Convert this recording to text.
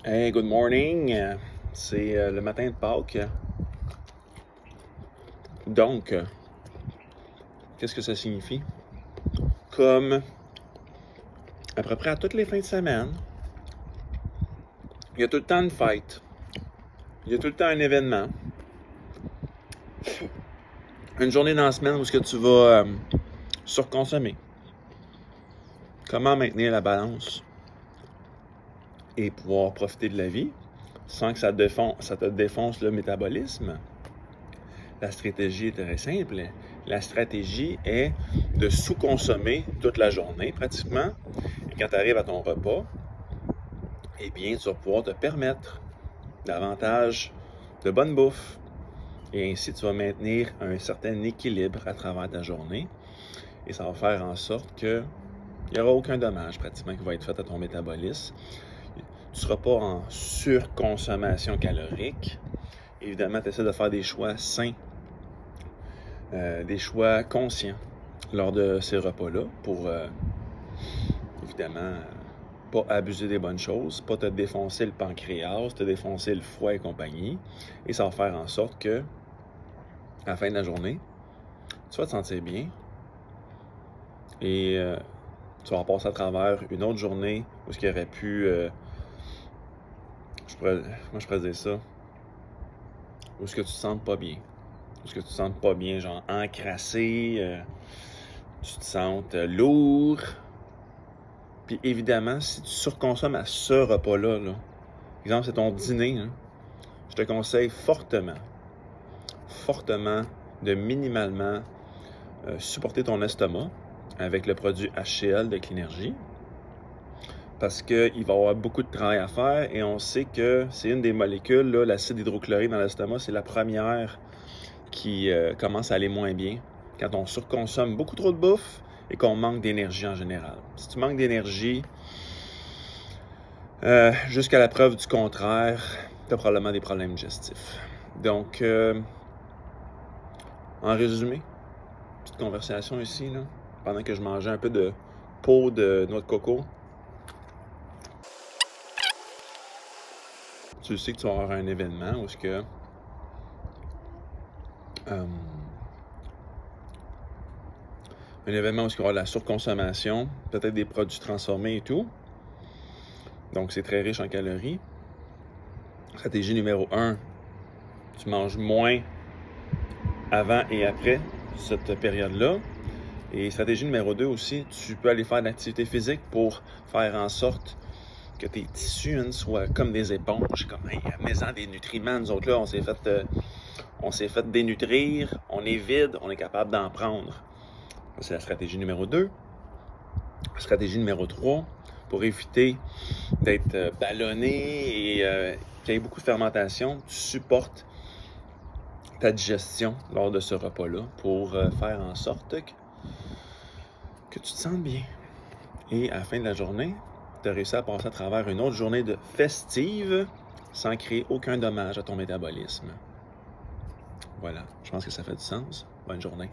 Hey, good morning. C'est le matin de Pâques. Donc, qu'est-ce que ça signifie? Comme à peu près à toutes les fins de semaine, il y a tout le temps une fête. Il y a tout le temps un événement. Une journée dans la semaine où est-ce que tu vas surconsommer. Comment maintenir la balance et pouvoir profiter de la vie sans que ça te défonce le métabolisme? La stratégie est très simple. La stratégie est de sous-consommer toute la journée pratiquement. Et quand tu arrives à ton repas, eh bien, tu vas pouvoir te permettre davantage de bonne bouffe. Et ainsi, tu vas maintenir un certain équilibre à travers ta journée. Et ça va faire en sorte qu'il n'y aura aucun dommage pratiquement qui va être fait à ton métabolisme. Tu ne seras pas en surconsommation calorique. Évidemment, tu essaies de faire des choix sains, des choix conscients lors de ces repas-là pour, évidemment, pas abuser des bonnes choses, pas te défoncer le pancréas, te défoncer le foie et compagnie. Et ça va faire en sorte que, à la fin de la journée, tu vas te sentir bien et tu vas passer à travers une autre journée où ce qui aurait pu, comment je pourrais dire ça, où ce que tu te sens pas bien. Où ce que tu te sens pas bien, genre encrassé, tu te sens lourd. Puis évidemment, si tu surconsommes à ce repas-là, exemple, c'est ton dîner, hein, je te conseille fortement de minimalement supporter ton estomac avec le produit HCL de Cleanergy parce qu'il va y avoir beaucoup de travail à faire et on sait que c'est une des molécules, là, l'acide hydrochlorique dans l'estomac, c'est la première qui commence à aller moins bien quand on surconsomme beaucoup trop de bouffe et qu'on manque d'énergie en général. Si tu manques d'énergie, jusqu'à la preuve du contraire, tu as probablement des problèmes digestifs. Donc, en résumé, petite conversation ici, là, pendant que je mangeais un peu de peau de noix de coco. Tu sais que tu vas avoir un événement où ce que un événement où il y aura de la surconsommation, peut-être des produits transformés et tout. Donc, c'est très riche en calories. Stratégie numéro 1, tu manges moins avant et après cette période-là. Et stratégie numéro 2 aussi, tu peux aller faire de l'activité physique pour faire en sorte que tes tissus soient comme des éponges, comme mets-en des nutriments. Nous autres là, on s'est fait dénutrir, on est vide, on est capable d'en prendre. C'est la stratégie numéro 2. Stratégie numéro 3, pour éviter d'être ballonné et qu'il y ait beaucoup de fermentation, tu supportes ta digestion lors de ce repas-là pour faire en sorte que tu te sentes bien. Et à la fin de la journée, tu as réussi à passer à travers une autre journée de festive sans créer aucun dommage à ton métabolisme. Voilà, je pense que ça fait du sens. Bonne journée.